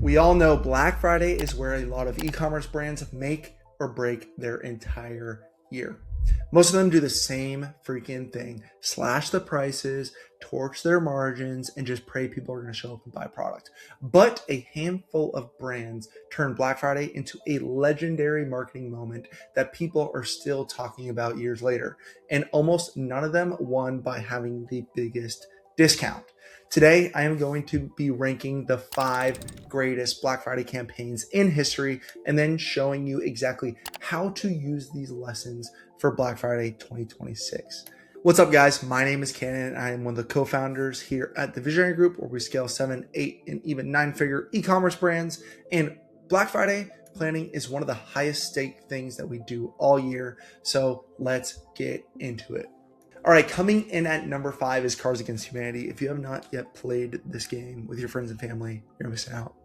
We all know Black Friday is where a lot of e-commerce brands make or break their entire year. Most of them do the same freaking thing: slash the prices, torch their margins, and just pray people are going to show up and buy product. But a handful of brands turn Black Friday into a legendary marketing moment that people are still talking about years later. And almost none of them won by having the biggest discount. Today, I am going to be ranking the 5 greatest Black Friday campaigns in history and then showing you exactly how to use these lessons for Black Friday 2026. What's up, guys? My name is Cannon. I am one of the co-founders here at the Visionary Group, where we scale 7, 8, and even 9-figure e-commerce brands. And Black Friday planning is one of the highest stake things that we do all year. So let's get into it. All right, coming in at number 5 is Cards Against Humanity. If you have not yet played this game with your friends and family, you're missing out.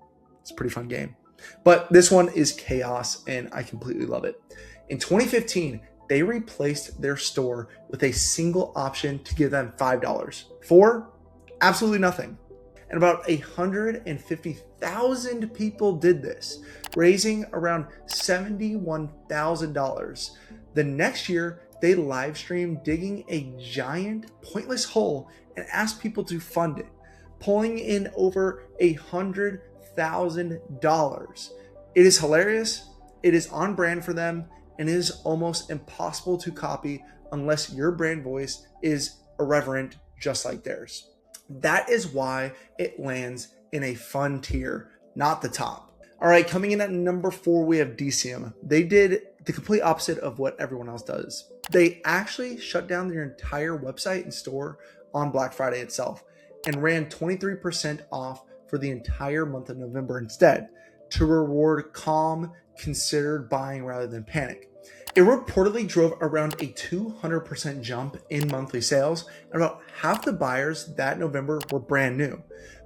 It's a pretty fun game. But this one is chaos, and I completely love it. In 2015, they replaced their store with a single option to give them $5 for absolutely nothing. And about 150,000 people did this, raising around $71,000. The next year, they live streamed digging a giant, pointless hole and asked people to fund it, pulling in over $100,000. It is hilarious, it is on brand for them, and it is almost impossible to copy unless your brand voice is irreverent just like theirs. That is why it lands in a fun tier, not the top. All right, coming in at number 4, we have BFCM. They did the complete opposite of what everyone else does. They actually shut down their entire website and store on Black Friday itself and ran 23% off for the entire month of November instead, to reward calm, considered buying rather than panic. It reportedly drove around a 200% jump in monthly sales, and about half the buyers that November were brand new.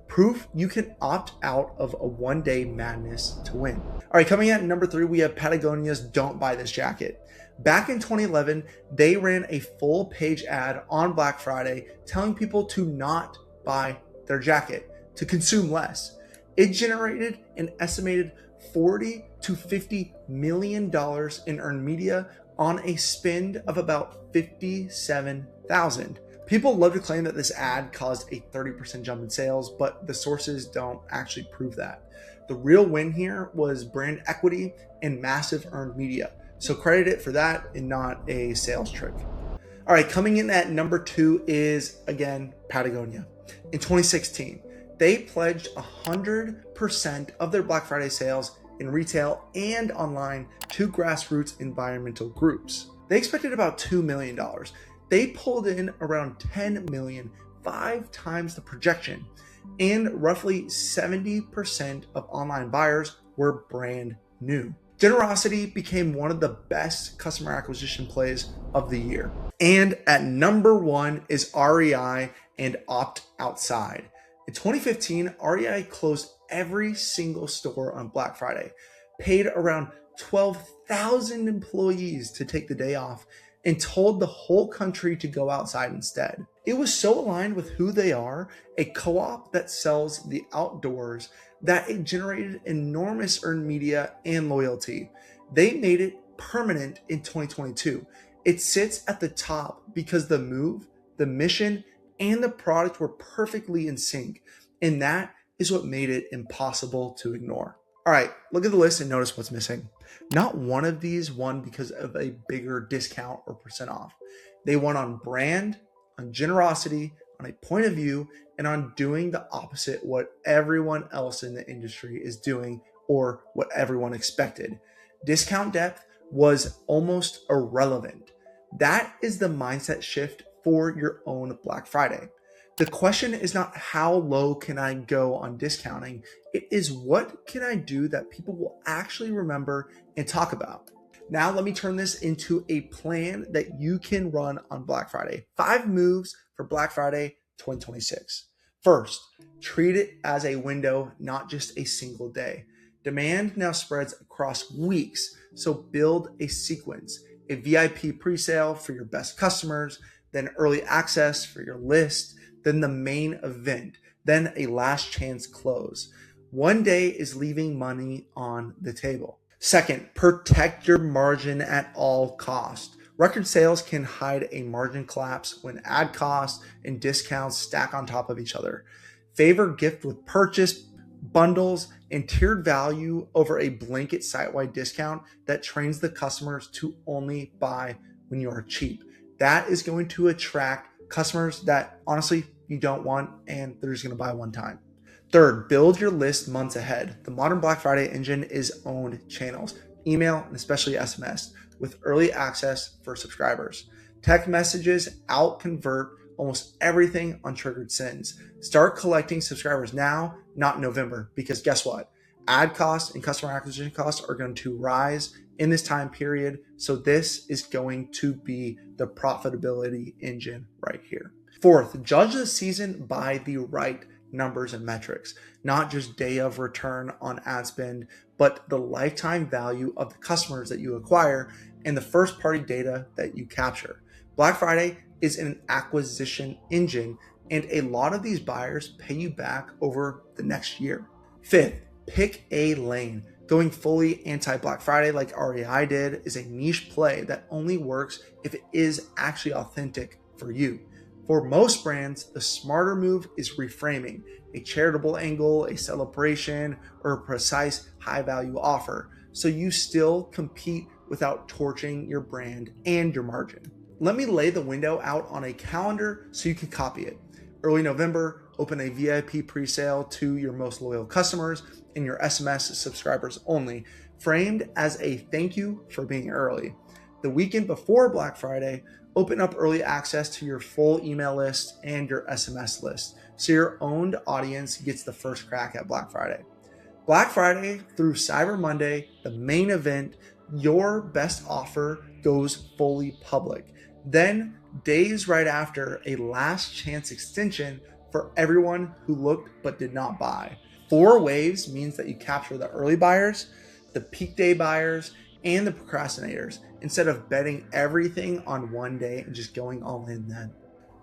Proof you can opt out of a one-day madness to win. All right, coming at number 3, we have Patagonia's Don't Buy This Jacket. Back in 2011, they ran a full-page ad on Black Friday telling people to not buy their jacket, to consume less. It generated an estimated $40 to $50 million in earned media on a spend of about $57,000. People love to claim that this ad caused a 30% jump in sales, but the sources don't actually prove that. The real win here was brand equity and massive earned media. So credit it for that and not a sales trick. All right, coming in at number 2 is, again, Patagonia. In 2016, they pledged 100% of their Black Friday sales in retail and online to grassroots environmental groups. They expected about $2 million. They pulled in around $10 million, 5 times the projection, and roughly 70% of online buyers were brand new. Generosity became one of the best customer acquisition plays of the year. And at number 1 is REI and Opt Outside. In 2015, REI closed every single store on Black Friday, paid around 12,000 employees to take the day off, and told the whole country to go outside instead. It was so aligned with who they are, a co-op that sells the outdoors, that it generated enormous earned media and loyalty. They made it permanent in 2022. It sits at the top because the move, the mission, and the product were perfectly in sync, and that is what made it impossible to ignore. All right, look at the list and notice what's missing. Not one of these won because of a bigger discount or percent off. They won on brand, on generosity, on a point of view, and on doing the opposite what everyone else in the industry is doing or what everyone expected. Discount depth was almost irrelevant. That is the mindset shift for your own Black Friday. The question is not how low can I go on discounting, it is what can I do that people will actually remember and talk about. Now let me turn this into a plan that you can run on Black Friday. 5 moves for Black Friday 2026. First, treat it as a window, not just a single day. Demand now spreads across weeks, so build a sequence. A VIP pre-sale for your best customers, then early access for your list, then the main event, then a last chance close. One day is leaving money on the table. Second, protect your margin at all costs. Record sales can hide a margin collapse when ad costs and discounts stack on top of each other. Favor gift with purchase, bundles, and tiered value over a blanket site-wide discount that trains the customers to only buy when you are cheap. That is going to attract customers that honestly you don't want, and they're just going to buy one time. Third, build your list months ahead. The modern Black Friday engine is owned channels, email, and especially SMS, with early access for subscribers. Text messages out-convert almost everything on triggered sends. Start collecting subscribers now, not in November, because guess what? Ad costs and customer acquisition costs are going to rise in this time period. So this is going to be the profitability engine right here. Fourth, judge the season by the right numbers and metrics, not just day of return on ad spend, but the lifetime value of the customers that you acquire and the first party data that you capture. Black Friday is an acquisition engine, and a lot of these buyers pay you back over the next year. Fifth, pick a lane. Going fully anti-Black Friday like REI did is a niche play that only works if it is actually authentic for you. For most brands, the smarter move is reframing a charitable angle, a celebration, or a precise high-value offer, so you still compete without torching your brand and your margin. Let me lay the window out on a calendar so you can copy it. Early November, open a VIP pre-sale to your most loyal customers and your SMS subscribers only, framed as a thank you for being early. The weekend before Black Friday, open up early access to your full email list and your SMS list, so your owned audience gets the first crack at Black Friday. Black Friday through Cyber Monday, the main event, your best offer goes fully public. Then, days right after, a last chance extension for everyone who looked but did not buy. 4 waves means that you capture the early buyers, the peak day buyers, and the procrastinators, instead of betting everything on one day and just going all in then.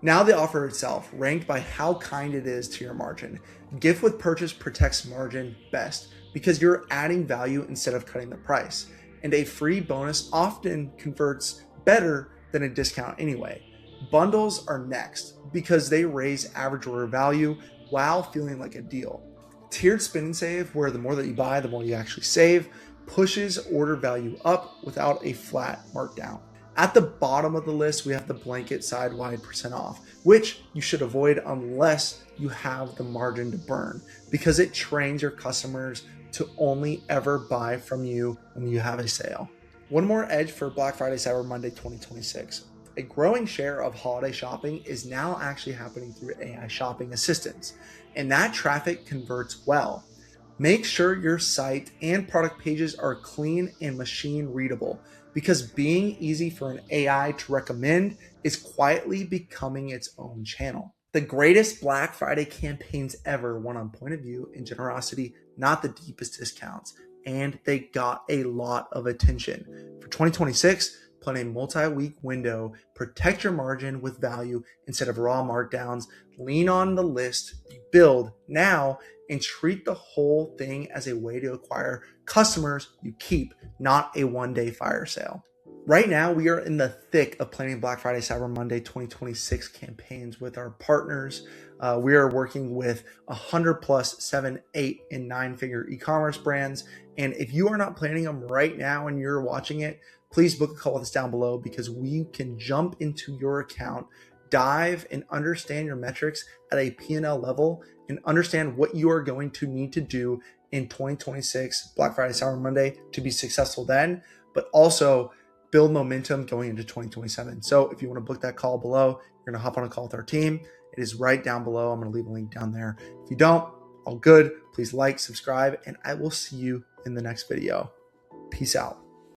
Now the offer itself, ranked by how kind it is to your margin. Gift with purchase protects margin best because you're adding value instead of cutting the price. And a free bonus often converts better than a discount anyway. Bundles are next because they raise average order value while feeling like a deal. Tiered spend and save, where the more that you buy, the more you actually save, pushes order value up without a flat markdown. At the bottom of the list, we have the blanket side-wide % off, which you should avoid unless you have the margin to burn, because it trains your customers to only ever buy from you when you have a sale. One more edge for Black Friday, Cyber Monday 2026. A growing share of holiday shopping is now actually happening through AI shopping assistants, and that traffic converts well. Make sure your site and product pages are clean and machine readable, because being easy for an AI to recommend is quietly becoming its own channel. The greatest Black Friday campaigns ever won on point of view and generosity, not the deepest discounts, and they got a lot of attention. For 2026, plan a multi-week window, protect your margin with value instead of raw markdowns, lean on the list you build now, and treat the whole thing as a way to acquire customers you keep, not a one-day fire sale. Right now, we are in the thick of planning Black Friday, Cyber Monday 2026 campaigns with our partners. We are working with 100 plus 7, 8, and 9-figure e-commerce brands. And if you are not planning them right now and you're watching it, please book a call with us down below, because we can jump into your account, dive and understand your metrics at a P&L level, and understand what you are going to need to do in 2026 Black Friday, Cyber Monday to be successful then, but also build momentum going into 2027. So if you want to book that call below, you're going to hop on a call with our team. It is right down below. I'm going to leave a link down there. If you don't, all good. Please like, subscribe, and I will see you in the next video. Peace out.